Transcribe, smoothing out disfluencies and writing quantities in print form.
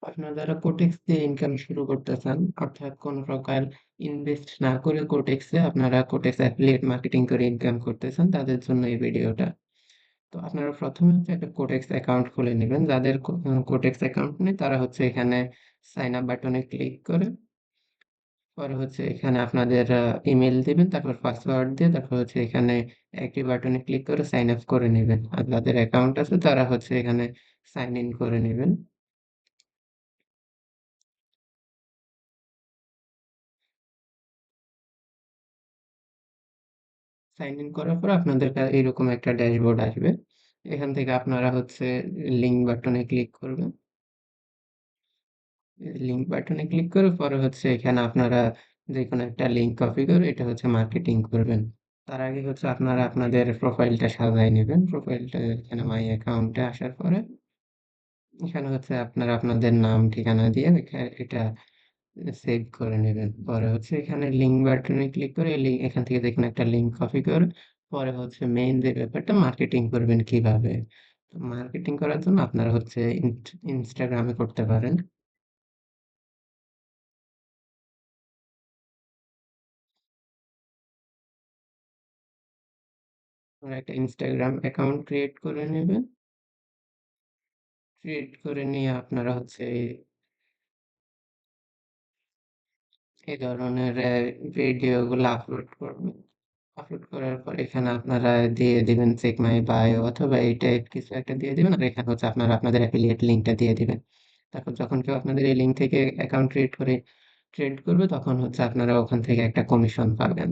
আপনারা যারা কোটেক্স দিয়ে ইনকাম শুরু করতে চান, অর্থাৎ কোন প্রকার ইনভেস্ট না করে কোটেক্সে আপনারা কোটেক্স অ্যাফিলিয়েট মার্কেটিং করে ইনকাম করতে চান, তাদের জন্য এই ভিডিওটা। তো আপনারা ১ম এ হচ্ছে একটা কোটেক্স অ্যাকাউন্ট খুলে নিবেন। যাদের কোটেক্স অ্যাকাউন্ট নেই তারা হচ্ছে এখানে সাইন আপ বাটনে ক্লিক করে পরে হচ্ছে এখানে আপনাদের ইমেইল দিবেন, তারপর পাসওয়ার্ড দিয়ে তারপর হচ্ছে এখানে অ্যাগ্রি বাটনে ক্লিক করে সাইন আপ করে নিবেন। আর যাদের অ্যাকাউন্ট আছে তারা হচ্ছে এখানে সাইন ইন করে নিবেন। সাইন ইন করার পর আপনাদের এইরকম একটা ড্যাশবোর্ড আসবে। এখান থেকে আপনারা হচ্ছে লিঙ্ক বাটনে ক্লিক করবেন। লিঙ্ক বাটনে ক্লিক করে পরে হচ্ছে এখানে আপনারা যেকোনো একটা লিঙ্ক কপি করে এটা হচ্ছে মার্কেটিং করবেন। তার আগে হচ্ছে আপনারা আপনাদের প্রোফাইলটা সাজায় নেবেন। প্রোফাইলটা এখানে মাই অ্যাকাউন্টে আসার পরে এখানে হচ্ছে আপনারা আপনাদের নাম ঠিকানা দিয়ে এটা সেভ করে নেবেন। পরে হচ্ছে এখানে লিঙ্ক বাটনে ক্লিক করে এখান থেকে যেকোনো একটা লিঙ্ক কপি করে পরে হচ্ছে মেইন যে ব্যাপারটা মার্কেটিং করবেন কিভাবে। তো মার্কেটিং করার জন্য আপনারা হচ্ছে ইনস্টাগ্রামে করতে পারেন। আপনারা একটা ইনস্টাগ্রাম অ্যাকাউন্ট ক্রিয়েট করে নেবেন। ক্রিয়েট করে নিয়ে আপনারা হচ্ছে এই ধরনের ভিডিওগুলো আপলোড করবেন। আপলোড করার পর এখানে আপনারা দিয়ে দিবেন চেক মাই বায়ো অথবা এই টাইপ কিছু একটা দিয়ে দিবেন। আর এখানে হচ্ছে আপনারা আপনাদের অ্যাফিলিয়েট লিঙ্কটা দিয়ে দিবেন। তারপর যখন কেউ আপনাদের এই লিঙ্ক থেকে অ্যাকাউন্ট ক্রিয়েট করবে তখন হচ্ছে আপনারা ওখান থেকে একটা কমিশন পাবেন।